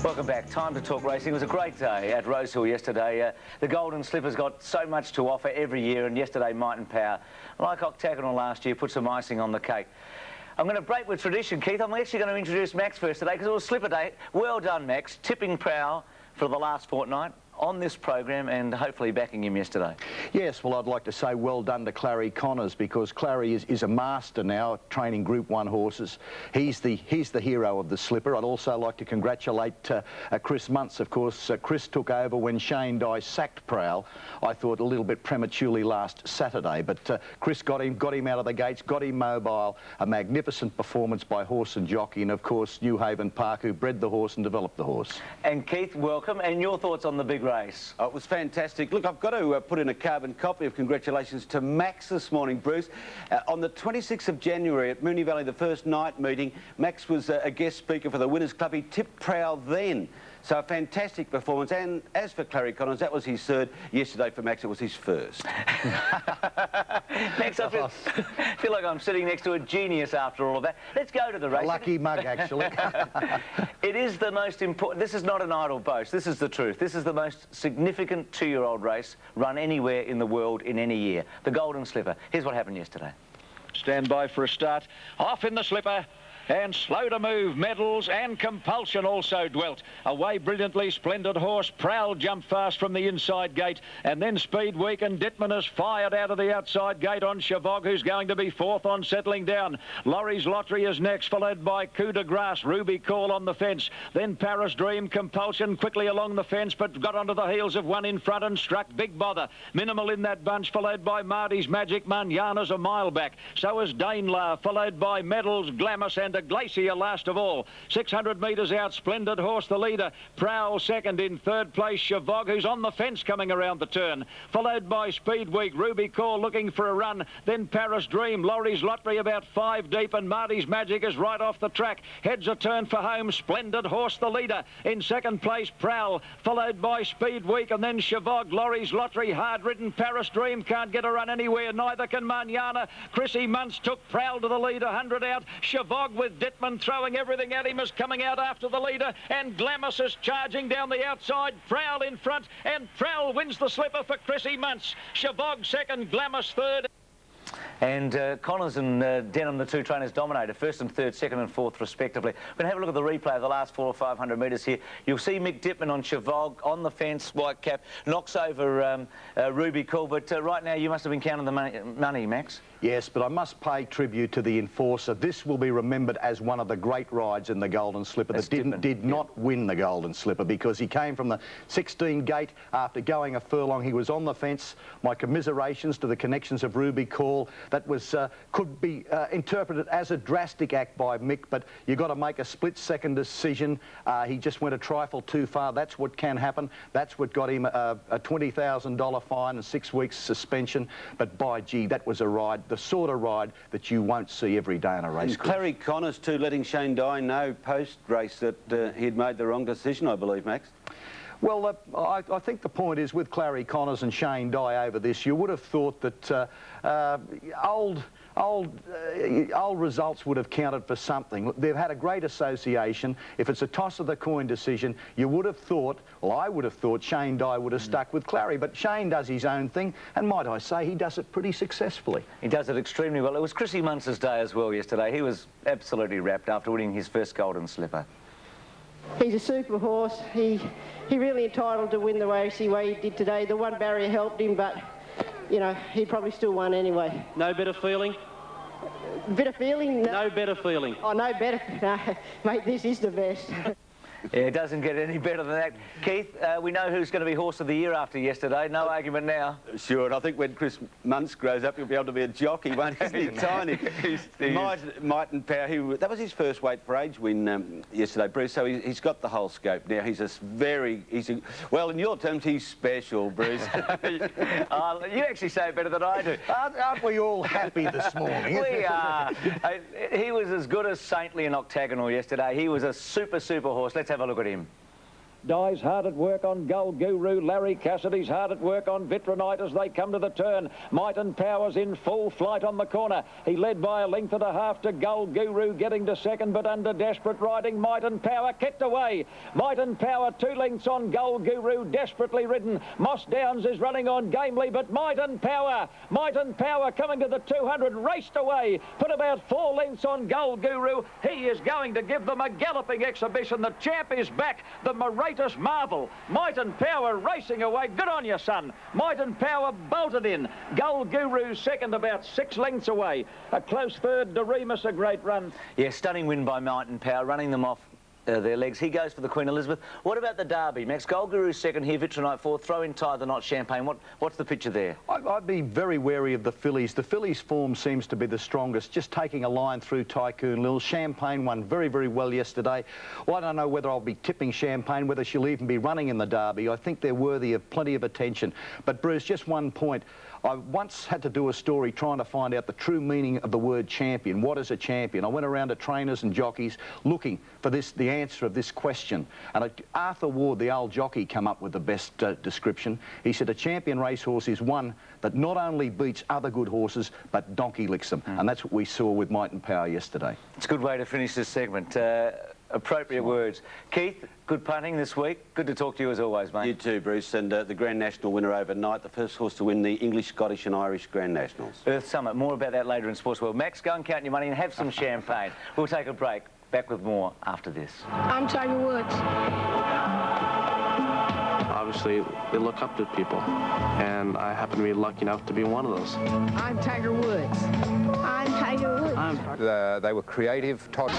Welcome back. Time to talk racing. It was a great day at Rosehill yesterday. The Golden Slipper's got so much to offer every year, and yesterday Might and Power, like Octagonal last year, put some icing on the cake. I'm going to break with tradition, Keith. I'm actually going to introduce Max first today because it was Slipper Day. Well done, Max. Tipping Prowl for the last fortnight on this program and hopefully backing him yesterday. Yes, well, I'd like to say well done to Clary Connors, because Clary is a master now at training Group 1 horses. He's the hero of the Slipper. I'd also like to congratulate Chris Muntz, of course. Chris took over when Shane Dye sacked Prowl, I thought a little bit prematurely last Saturday, but Chris got him out of the gates, got him mobile. A magnificent performance by horse and jockey, and of course New Haven Park, who bred the horse and developed the horse. And Keith, welcome, and your thoughts on the big race? Oh, it was fantastic. Look, I've got to put in a carbon copy of congratulations to Max this morning, Bruce. On the 26th of January at Moonee Valley, the first night meeting, Max was a guest speaker for the Winners Club. He tipped Prowl then. So a fantastic performance. And as for Clary Connors, that was his third. Yesterday for Max, it was his first. Max, I feel like I'm sitting next to a genius after all of that. Let's go to the race. A lucky mug, actually. It is the most important. This is not an idle boast. This is the truth. This is the most significant two-year-old race run anywhere in the world in any year. The Golden Slipper. Here's what happened yesterday. Stand by for a start. Off in the Slipper. And slow to move, Medals and Compulsion also dwelt. Away brilliantly, Splendid Horse. Prowl jumped fast from the inside gate. And then Speed Week and Dittman has fired out of the outside gate on Chavog, who's going to be fourth on settling down. Laurie's Lottery is next, followed by Coup de Grace, Ruby Call on the fence. Then Paris Dream, Compulsion quickly along the fence, but got onto the heels of one in front and struck Big Bother. Minimal in that bunch, followed by Marty's Magic. Manjana's a mile back. So is Danelar, followed by Medals, Glamis and Glacier last of all. 600 metres out, Splendid Horse the leader. Prowl second. In third place, Chavog, who's on the fence coming around the turn. Followed by Speed Week, Ruby Call looking for a run. Then Paris Dream, Laurie's Lottery about 5 deep, and Marty's Magic is right off the track. Heads a turn for home, Splendid Horse the leader. In second place, Prowl, followed by Speed Week, and then Chavog, Laurie's Lottery, hard ridden. Paris Dream can't get a run anywhere, neither can Manjana. Chrissy Muntz took Prowl to the lead, 100 out. Chavog with Dittman throwing everything at him is coming out after the leader, and Glamis is charging down the outside. Prowl in front, and Prowl wins the Slipper for Chrissy Muntz. Chavog second, Glamis third. And Connors and Denham, the two trainers, dominated first and third, second and fourth respectively. We're going to have a look at the replay of the last 400 or 500 metres here. You'll see Mick Dittman on Chavog, on the fence, white cap, knocks over Ruby Call, but right now you must have been counting the money, Max. Yes, but I must pay tribute to the enforcer. This will be remembered as one of the great rides in the Golden Slipper that did not win the Golden Slipper, because he came from the 16 gate after going a furlong. He was on the fence. My commiserations to the connections of Ruby Call. That was could be interpreted as a drastic act by Mick, but you've got to make a split-second decision. He just went a trifle too far. That's what can happen. That's what got him a $20,000 fine and 6 weeks suspension. But by gee, that was a ride, the sort of ride that you won't see every day in a race course. Clary Connors too, letting Shane Dye know post-race that he'd made the wrong decision, I believe, Max. Well, I think the point is with Clary Connors and Shane Dye over this, you would have thought that old results would have counted for something. They've had a great association. If it's a toss of the coin decision, you would have thought, well, I would have thought Shane Dye would have stuck with Clary, but Shane does his own thing, and might I say, he does it pretty successfully. He does it extremely well. It was Chrissy Muntz's day as well yesterday. He was absolutely wrapped after winning his first Golden Slipper. He's a super horse. He really entitled to win the race the way he did today. The one barrier helped him, but, you know, he probably still won anyway. No better feeling? Better feeling? No better feeling. Oh, no better. No, mate, this is the best. Yeah, it doesn't get any better than that. Keith, we know who's going to be Horse of the Year after yesterday. No argument now. Sure, and I think when Chris Muntz grows up, he'll be able to be a jockey, won't he? Isn't he tiny? Might and Power. That was his first weight for age win yesterday, Bruce. So he's got the whole scope now. Well, in your terms, he's special, Bruce. You actually say it better than I do. Aren't we all happy this morning? We are. He was as good as saintly and octagonal yesterday. He was a super horse. Let's have a look at him. Dye's hard at work on Gold Guru. Larry Cassidy's hard at work on Vitronite as they come to the turn. Might and Power's in full flight on the corner. He led by a length and a half to Gold Guru, getting to second, but under desperate riding. Might and Power kept away. Might and Power 2 lengths on Gold Guru, desperately ridden. Moss Downs is running on gamely, but Might and Power coming to the 200, raced away, put about 4 lengths on Gold Guru. He is going to give them a galloping exhibition. The champ is back, the Moratus Marvel. Might and Power racing away. Good on you, son. Might and Power bolted in. Gold Guru second, about 6 lengths away. A close third, Doremus, a great run. Yeah, stunning win by Might and Power, running them off their legs. He goes for the Queen Elizabeth. What about the Derby, Max? Gold Guru's second here, Vitronite fourth. Throw in Tie the Knot, Champagne. What's the picture there? I'd be very wary of the fillies. The fillies' form seems to be the strongest, just taking a line through Tycoon Lil. Champagne won very, very well yesterday. Well, I don't know whether I'll be tipping Champagne, whether she'll even be running in the Derby. I think they're worthy of plenty of attention. But, Bruce, just one point. I once had to do a story trying to find out the true meaning of the word champion. What is a champion? I went around to trainers and jockeys looking for the answer of this question. And Arthur Ward, the old jockey, came up with the best description. He said a champion racehorse is one that not only beats other good horses, but donkey licks them. And that's what we saw with Might and Power yesterday. It's a good way to finish this segment. Appropriate words. Keith, good punting this week. Good to talk to you as always, mate. You too, Bruce. And the Grand National winner overnight, the first horse to win the English, Scottish and Irish Grand Nationals. Earth Summit. More about that later in Sports World. Max, go and count your money and have some champagne. We'll take a break. Back with more after this. I'm Tiger Woods. Obviously, they look up to people, and I happen to be lucky enough to be one of those. I'm Tiger Woods. I'm Tiger Woods. They were creative. Todd.